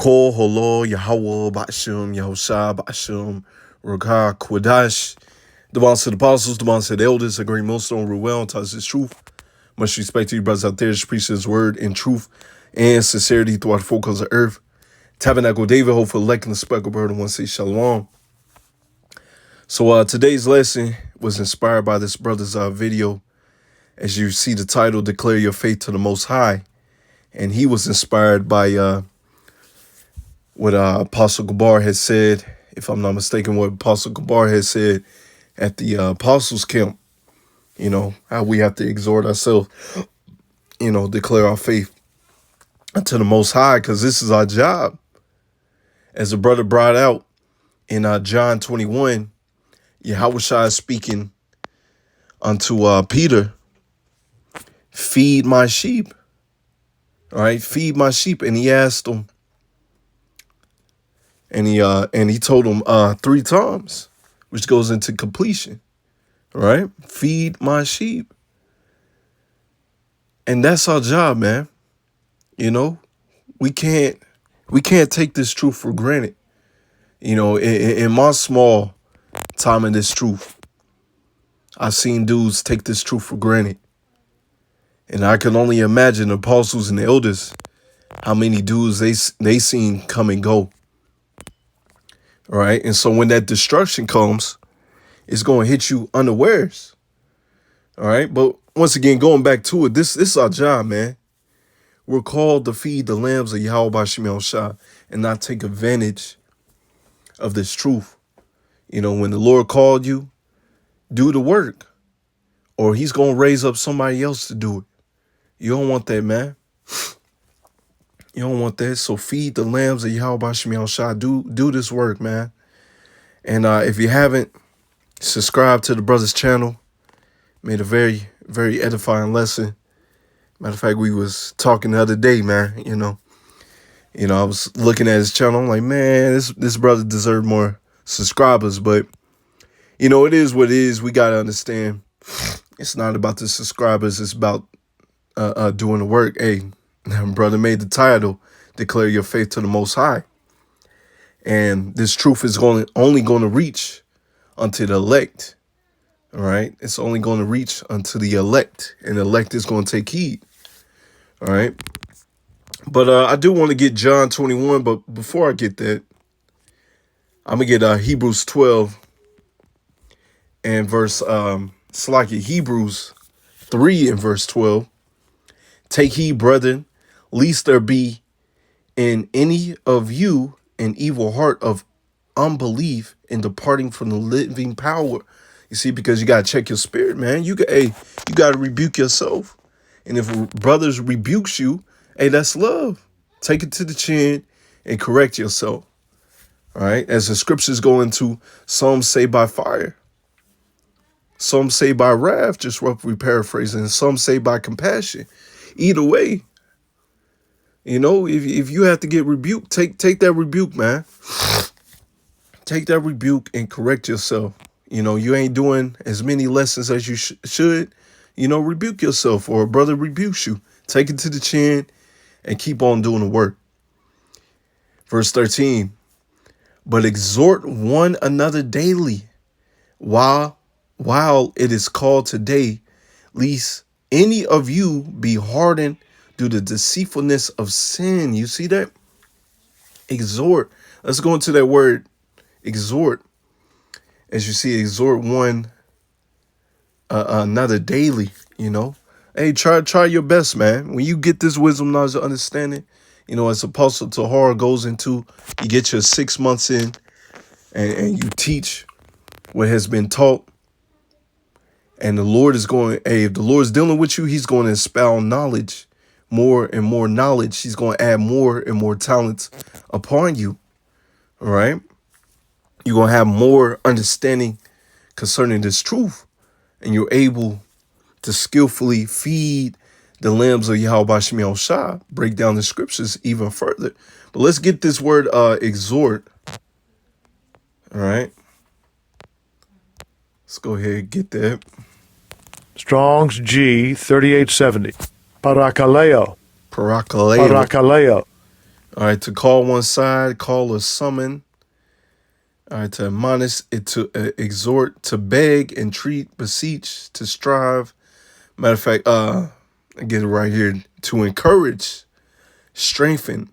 Kol Holo Yahweh Ba'ashim Yahushua Ba'ashim Rakah Kwadash. The bonds to the apostles, the bonds to the elders, a great millstone, Ruel, tells his truth. Much respect to you brothers out there, just preach his word in truth and sincerity throughout the four corners of earth. Tabernacle David, hope for electing the speckled bird and one say shalom. So today's lesson was inspired by this brother's video. As you see the title, Declare Your Faith to the Most High. And he was inspired by what Apostle Gabar had said, if I'm not mistaken, what Apostle Gabar had said at the Apostles' Camp. You know, how we have to exhort ourselves, you know, declare our faith to the Most High, because this is our job. As the brother brought out in John 21, Yahushua is speaking unto Peter, feed my sheep. All right, feed my sheep. And he asked him, and he told him 3 times, which goes into completion. All right, feed my sheep. And that's our job, man. You know, we can't take this truth for granted. You know, in my small time in this truth, I've seen dudes take this truth for granted. And I can only imagine the apostles and the elders, how many dudes they seen come and go. All right. And so when that destruction comes, it's going to hit you unawares. All right. But once again, going back to it, this is our job, man. We're called to feed the lambs of Yahweh Ba'ashim Yahushua and not take advantage of this truth. You know, when the Lord called you, do the work, or he's going to raise up somebody else to do it. You don't want that, man. You don't want that. So feed the lambs of Yahweh Ba'ashim Yahushua. Do this work, man. And if you haven't, subscribe to the brother's channel. Made a very, very edifying lesson. Matter of fact, we was talking the other day, man. You know, I was looking at his channel. I'm like, man, this brother deserved more subscribers. But, you know, it is what it is. We got to understand. It's not about the subscribers. It's about doing the work. Hey, brother made the title, Declare Your Faith to the Most High. And this truth is only going to reach unto the elect. All right. It's only going to reach unto the elect, and the elect is going to take heed. All right. But I do want to get John 21. But before I get that, I'm going to get Hebrews 12 and verse Hebrews 3 and verse 12. Take heed, brethren, lest there be in any of you an evil heart of unbelief in departing from the living power. You see, because you got to check your spirit, man. You got to rebuke yourself. And if brothers rebukes you, hey, that's love. Take it to the chin and correct yourself. All right. As the scriptures go into, some say by fire. Some say by wrath, just roughly paraphrasing. Some say by compassion. Either way, you know, if you have to get rebuked, take that rebuke, man. Take that rebuke and correct yourself. You know, you ain't doing as many lessons as you should. You know, rebuke yourself, or a brother rebukes you. Take it to the chin and keep on doing the work. Verse 13, but exhort one another daily while it is called today, lest any of you be hardened through the deceitfulness of sin. You see that? Exhort. Let's go into that word, exhort. As you see, exhort one another daily, you know. Hey, try your best, man. When you get this wisdom, knowledge, and understanding, you know, as Apostle Tahar goes into, you get your 6 months in and you teach what has been taught. And the Lord is going, hey, if the Lord is dealing with you, he's going to expound knowledge, more and more knowledge. He's going to add more and more talents upon you. All right. You're going to have more understanding concerning this truth. And you're able to skillfully feed the lambs of Yahweh Ba'ashim Yahushua, break down the scriptures even further. But let's get this word exhort. All right. Let's go ahead and get that. Strong's G 3870. Parakaleo. Parakaleo. Parakaleo. All right, to call one side, call or summon. All right, to admonish, it to exhort, to beg, entreat, beseech, to strive. Matter of fact, I get it right here. To encourage, strengthen,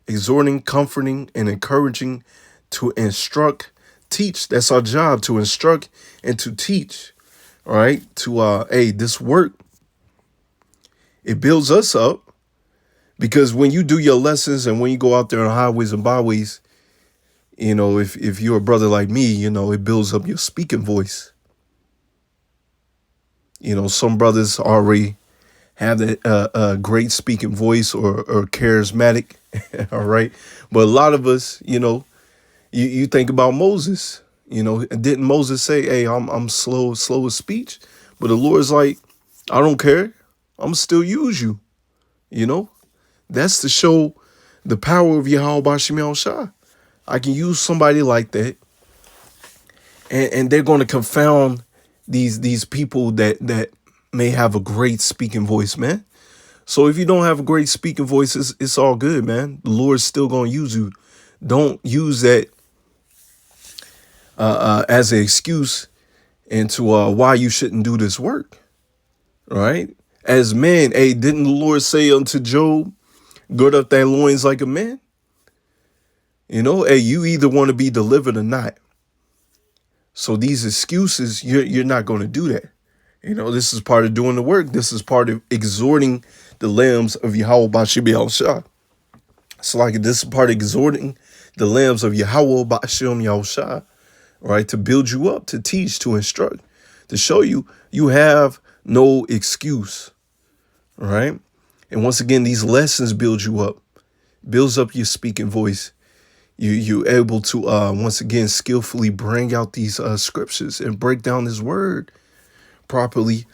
exhorting, comforting, and encouraging, to instruct, teach. That's our job, to instruct and to teach. All right, to this work, it builds us up because when you do your lessons and when you go out there on highways and byways, you know, if you're a brother like me, you know, it builds up your speaking voice. You know, some brothers already have a great speaking voice or charismatic, all right? But a lot of us, you know, you think about Moses, you know, didn't Moses say, hey, I'm slow of speech? But the Lord's like, I don't care. I'm still use you, you know? That's to show the power of Yahweh Bashim Shah. I can use somebody like that, and they're going to confound these people that may have a great speaking voice, man. So if you don't have a great speaking voice, it's all good, man. The Lord's still going to use you. Don't use that as an excuse into why you shouldn't do this work, right? As men, hey, didn't the Lord say unto Job, gird up thy loins like a man? You know, hey, you either want to be delivered or not. So these excuses, you're not going to do that. You know, this is part of doing the work. This is part of exhorting the lambs of Yahweh Bashim Yahushua. It's like this is part of exhorting the lambs of Yahweh Bashim Yahushua, right? To build you up, to teach, to instruct, to show you you have no excuse, right? And once again, these lessons build you up, builds up your speaking voice. You able to once again skillfully bring out these scriptures and break down His word properly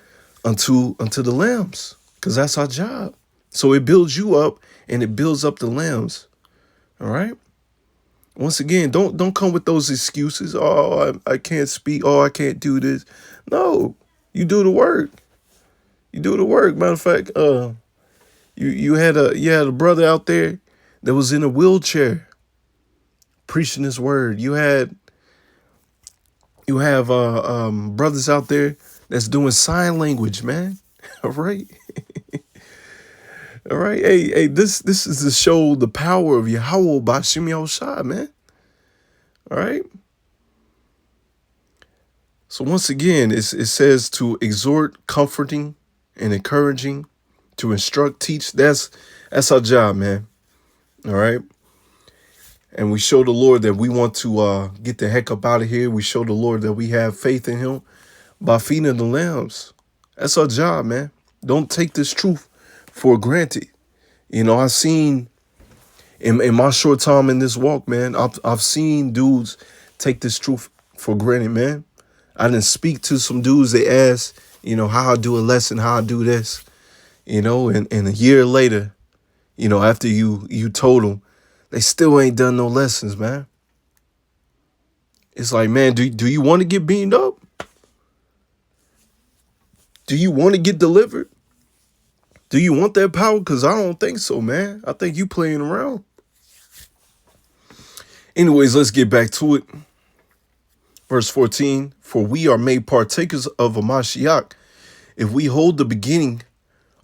unto the lambs, because that's our job. So it builds you up and it builds up the lambs. All right. Once again, don't come with those excuses. Oh, I can't speak. Oh, I can't do this. No, you do the work. You do the work. Matter of fact, you had a brother out there that was in a wheelchair preaching His word. You have brothers out there that's doing sign language, man. All right. All right. Hey, this is to show the power of Yahweh Bashim Yahushua, man. All right. So once again, it says to exhort, comforting, and encouraging, to instruct, teach. That's our job, man. All right. And we show the Lord that we want to get the heck up out of here. We show the Lord that we have faith in Him by feeding the lambs. That's our job, man. Don't take this truth for granted. You know, I've seen in my short time in this walk, man, I've seen dudes take this truth for granted, man. I didn't speak to some dudes. They asked, you know, how I do a lesson, how I do this, you know, and a year later, you know, after you told them, they still ain't done no lessons, man. It's like, man, do you want to get beamed up? Do you want to get delivered? Do you want that power? Because I don't think so, man. I think you playing around. Anyways, let's get back to it. Verse 14, for we are made partakers of a Mashiach if we hold the beginning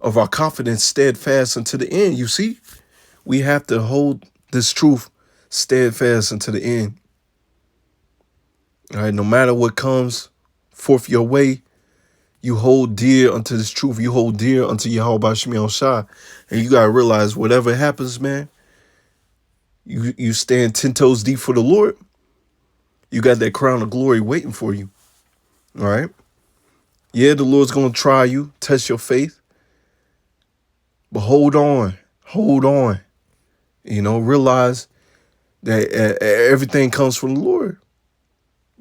of our confidence steadfast unto the end. You see, we have to hold this truth steadfast unto the end. All right, no matter what comes forth your way, you hold dear unto this truth. You hold dear unto Yahweh Bashim Yahushua. And you got to realize whatever happens, man, you stand 10 toes deep for the Lord. You got that crown of glory waiting for you. All right. Yeah, the Lord's going to try you, test your faith. But hold on. Hold on. You know, realize that everything comes from the Lord.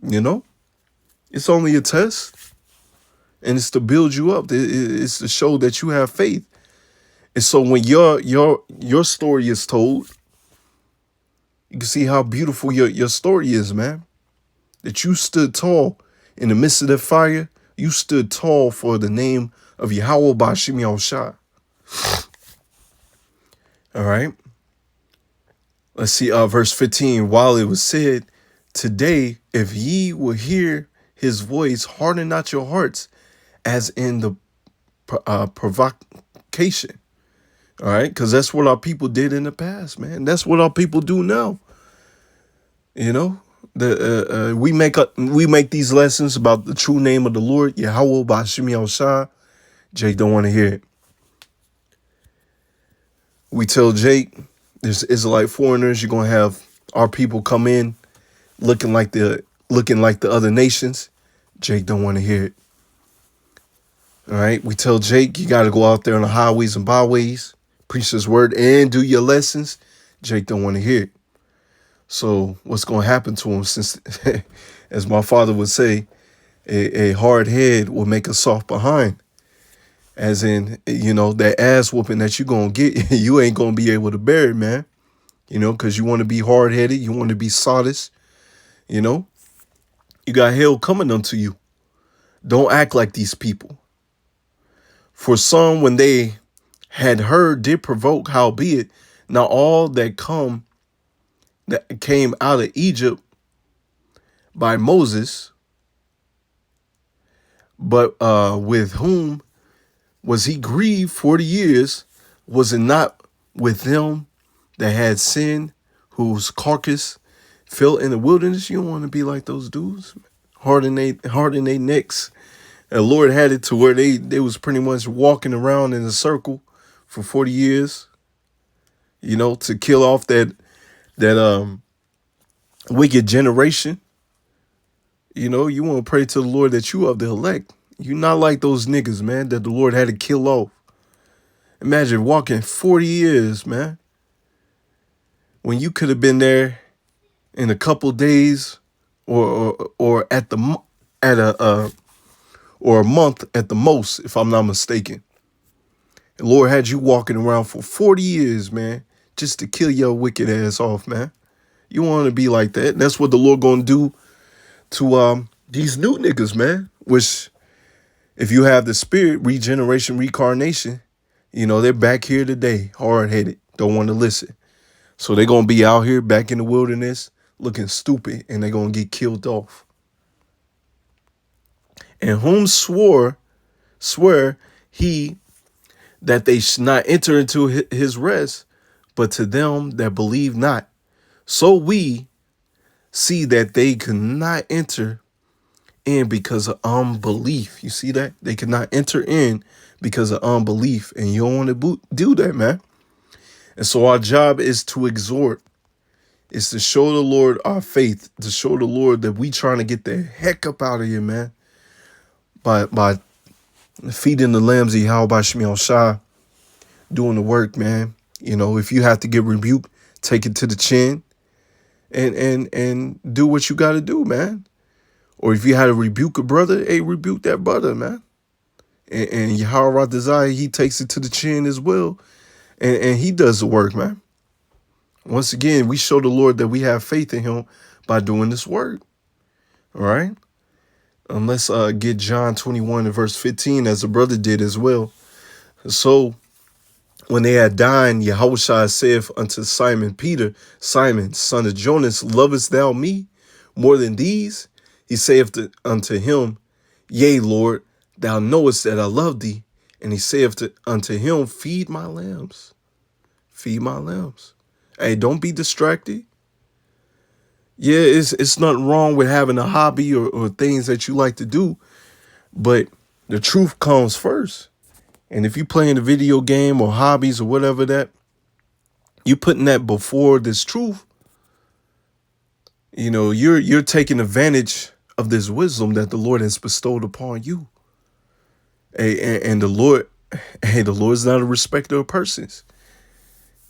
You know, it's only a test. And it's to build you up. It's to show that you have faith. And so when your story is told, you can see how beautiful your story is, man. That you stood tall in the midst of the fire. You stood tall for the name of Yahweh Bashim Yahushua. All right. Let's see, verse 15. While it was said, today, if ye will hear his voice, harden not your hearts, as in the provocation. All right, because that's what our people did in the past, man. That's what our people do now. You know, we make these lessons about the true name of the Lord, Yahweh Bashim Yahushua. Jake don't want to hear it. We tell Jake, there's Israelite foreigners, you're gonna have our people come in looking like the other nations. Jake don't want to hear it. All right, we tell Jake you got to go out there on the highways and byways, preach his word, and do your lessons. Jake don't want to hear it. So what's going to happen to him? Since, as my father would say, a hard head will make a soft behind. As in, you know, that ass whooping that you're going to get, you ain't going to be able to bear it, man. You know, because you want to be hard-headed. You want to be sawdust. You know, you got hell coming unto you. Don't act like these people. For some, when they had heard, did provoke, howbeit, now all that came out of Egypt by Moses, but with whom was he grieved 40 years? Was it not with them that had sinned, whose carcass fell in the wilderness? You don't want to be like those dudes. Harden they necks. And the Lord had it to where they was pretty much walking around in a circle for 40 years, you know, to kill off that wicked generation. You know, you want to pray to the Lord that you of the elect. You're not like those niggas, man, that the Lord had to kill off. Imagine walking 40 years, man, when you could have been there in a couple days or at a month at the most, if I'm not mistaken. The Lord had you walking around for 40 years, man, just to kill your wicked ass off, man. You want to be like that. That's what the Lord going to do to these new niggas, man. Which, if you have the spirit, regeneration, reincarnation, you know, they're back here today, hard-headed, don't want to listen. So they're going to be out here back in the wilderness looking stupid, and they're going to get killed off. And whom swear he that they should not enter into his rest, but to them that believe not. So we see that they could not enter in because of unbelief. You see that? They could not enter in because of unbelief. And you don't want to do that, man. And so our job is to exhort. It's to show the Lord our faith, to show the Lord that we trying to get the heck up out of here, man. By feeding the lambs, how about Shemiel Shah, doing the work, man. You know, if you have to get rebuked, take it to the chin and do what you got to do, man. Or if you had to rebuke a brother, hey, rebuke that brother, man. And Yahweh Desire, he takes it to the chin as well. And he does the work, man. Once again, we show the Lord that we have faith in him by doing this work. All right. Let's get John 21 and verse 15, as the brother did as well. So when they had dined, Yahushua saith unto Simon Peter, Simon, son of Jonas, lovest thou me more than these? He saith unto him, Yea, Lord, thou knowest that I love thee. And he saith unto him, Feed my lambs. Feed my lambs. Hey, don't be distracted. Yeah, it's nothing wrong with having a hobby or things that you like to do, but the truth comes first. And if you're playing a video game or hobbies or whatever that, you're putting that before this truth, you know, you're taking advantage of this wisdom that the Lord has bestowed upon you. And the Lord's not a respecter of persons.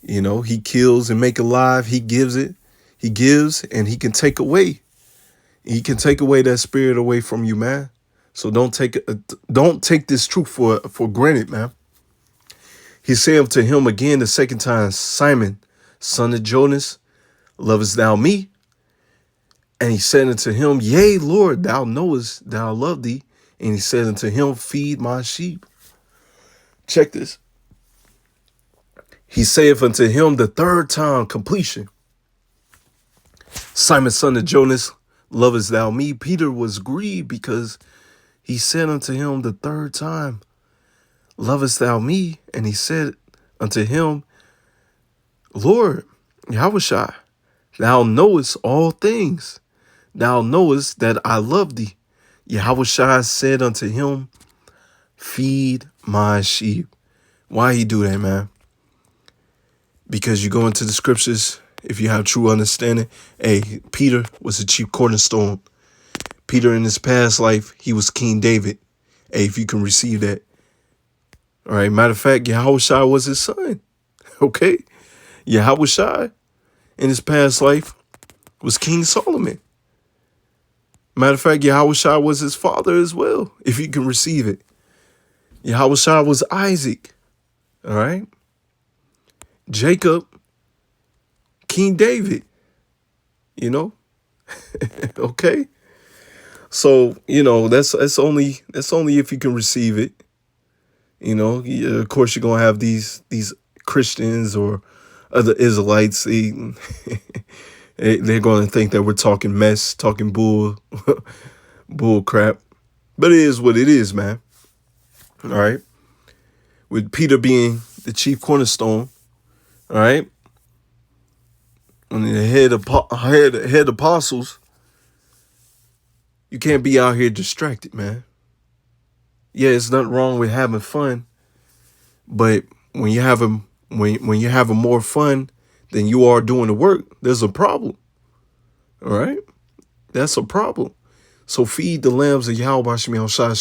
You know, he kills and make alive. He gives it. He gives and he can take away. He can take away that spirit away from you, man. So don't take this truth for granted, man. He said unto him again the second time, Simon, son of Jonas, lovest thou me? And he said unto him, Yea, Lord, thou knowest that I love thee. And he said unto him, Feed my sheep. Check this. He saith unto him the third time, completion. Simon, son of Jonas, lovest thou me? Peter was grieved because he said unto him the third time, lovest thou me? And he said unto him, Lord, Yahushua, thou knowest all things. Thou knowest that I love thee. Yahushua said unto him, feed my sheep. Why he do that, man? Because you go into the scriptures, if you have true understanding, hey, Peter was the chief cornerstone. Peter in his past life, he was King David. Hey, if you can receive that. All right, matter of fact, Yahushua was his son. Okay? Yahushua in his past life was King Solomon. Matter of fact, Yahushua was his father as well, if you can receive it. Yahushua was Isaac. All right? Jacob, King David. You know? Okay? So, that's only if you can receive it. Of course you're gonna have these Christians or other Israelites. They're gonna think that we're talking mess, talking bull crap. But it is what it is, man. All right. With Peter being the chief cornerstone, all right, and the head apostles, you can't be out here distracted, man. Yeah, it's nothing wrong with having fun, but when you're having more fun than you are doing the work, there's a problem. All right, that's a problem. So feed the lambs of Yahweh Shemi Shai.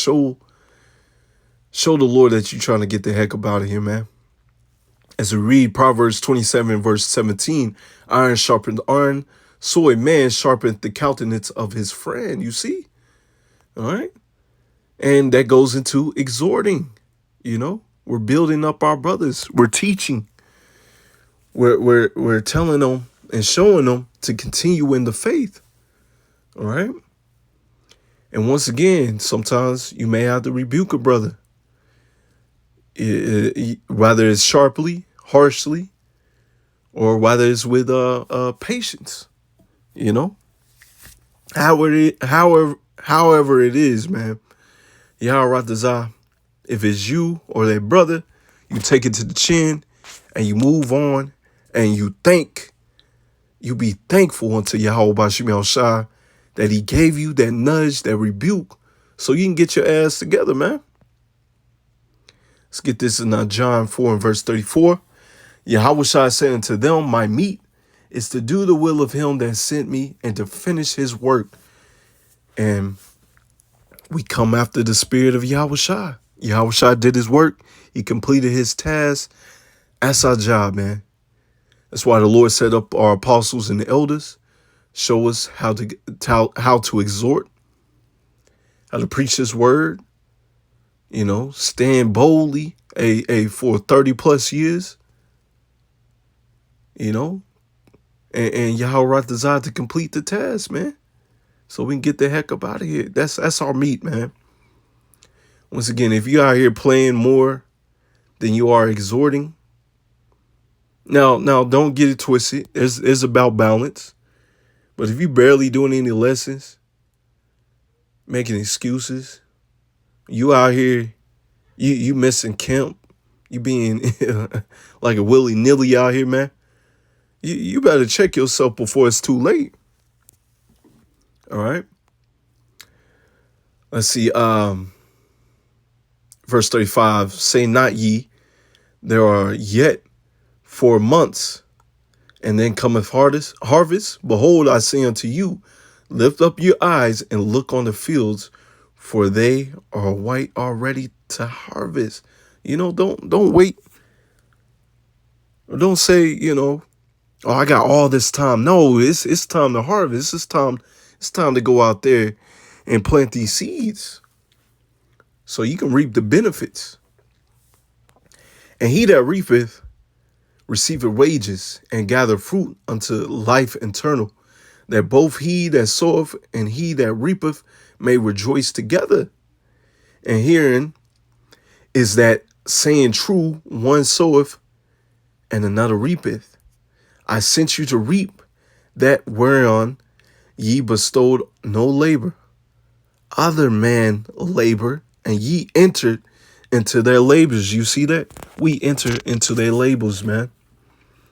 Show the Lord that you're trying to get the heck up out of here, man. As we read Proverbs 27, verse 17, iron sharpened iron, so a man sharpened the countenance of his friend. You see? All right. And that goes into exhorting. We're building up our brothers. We're teaching. We're telling them and showing them to continue in the faith. All right. And once again, sometimes you may have to rebuke a brother. Whether it's sharply, harshly, or whether it's with patience. However it is, man. Yahweh, if it's you or that brother, you take it to the chin and you move on and you be thankful unto Yahweh Bashim Shai that he gave you that nudge, that rebuke, so you can get your ass together, man. Let's get this in John 4 and verse 34. Yahweh Shai said unto them, my meat is to do the will of him that sent me and to finish his work. And we come after the spirit of Yahweh Shai. Yahweh Shai did his work. He completed his task. That's our job, man. That's why the Lord set up our apostles and the elders. Show us how to exhort, how to preach his word, stand boldly for 30 plus years, and Yahweh desired to complete the task, man. So we can get the heck up out of here. That's our meat, man. Once again, if you out here playing more than you are exhorting, now don't get it twisted. It's about balance. But if you barely doing any lessons, making excuses, you out here, you missing camp, you being like a willy-nilly out here, man. You better check yourself before it's too late. All right. Let's see. Verse 35, say not ye, there are yet 4 months, and then cometh harvest. Behold, I say unto you, lift up your eyes and look on the fields, for they are white already to harvest. Don't wait. Don't say, oh, I got all this time. No, it's time to harvest. It's time to go out there and plant these seeds so you can reap the benefits. And he that reapeth receiveth wages and gather fruit unto life eternal, that both he that soweth and he that reapeth may rejoice together. And herein is that saying true, one soweth and another reapeth. I sent you to reap that whereon ye bestowed no labor. Other man labor, and ye entered into their labors. You see that? We enter into their labors, man.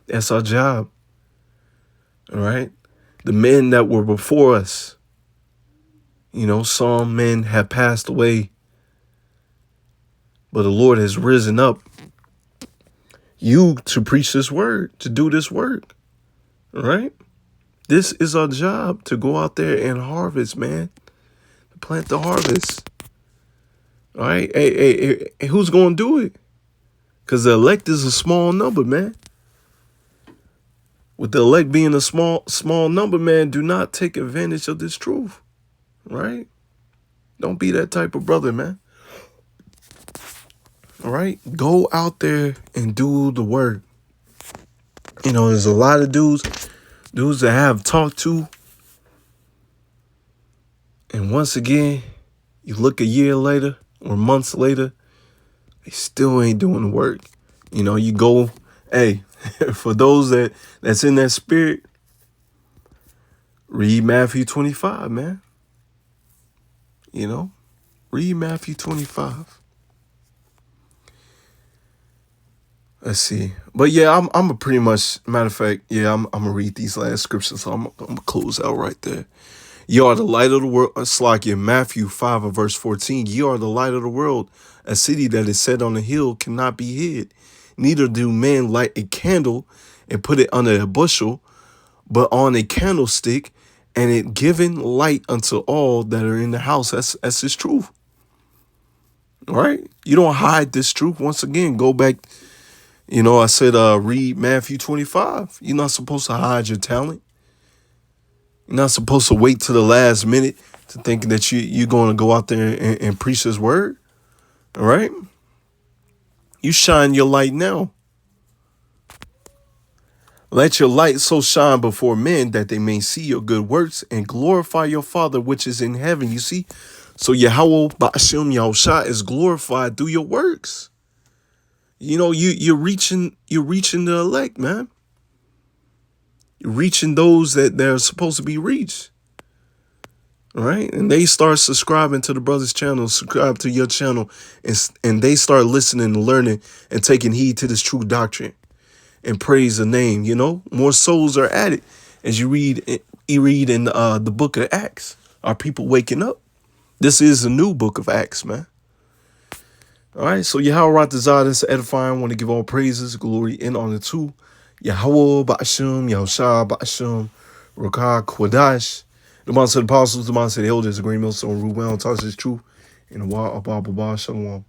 That's our job. All right? The men that were before us, some men have passed away, but the Lord has risen up you to preach this word, to do this work. All right? This is our job, to go out there and harvest, man. To plant the harvest. All right? Hey, who's going to do it? Because the elect is a small number, man. With the elect being a small number, man, do not take advantage of this truth. Right? Don't be that type of brother, man. All right? Go out there and do the work. There's a lot of dudes that I have talked to. And once again, you look a year later or months later, they still ain't doing the work. You go, hey, for those that's in that spirit, read Matthew 25, man. Read Matthew 25. Let's see. But yeah, I'm a pretty much, matter of fact, yeah, I'm gonna read these last scriptures, so I'm gonna close out right there. You are the light of the world. It's like in Matthew 5 and verse 14. You are the light of the world. A city that is set on a hill cannot be hid. Neither do men light a candle and put it under a bushel, but on a candlestick, and it giving light unto all that are in the house. That's his truth. All right? You don't hide this truth. Once again, go back. I said read Matthew 25. You're not supposed to hide your talent. You're not supposed to wait till the last minute to think that you're going to go out there and preach his word. All right? You shine your light now. Let your light so shine before men that they may see your good works and glorify your Father which is in heaven. You see? So Yahweh Ba'ashem Yahushua is glorified through your works. You're reaching the elect, man. You're reaching those that they're supposed to be reached. All right? And they start subscribing to the brother's channel, subscribe to your channel, and they start listening and learning and taking heed to this true doctrine and praise the name. More souls are added as you read in the book of Acts. Are people waking up? This is a new book of Acts, man. All right, so Yahweh Ratazah, this is edifying. I want to give all praises, glory, and honor to Yahweh Ba'ashem, Yahushua Ba'ashem, Rakah Kwadash, the man said apostles, the man said elders, the great millstone, Ruben, touch his truth, and the Wa Abba Shalom.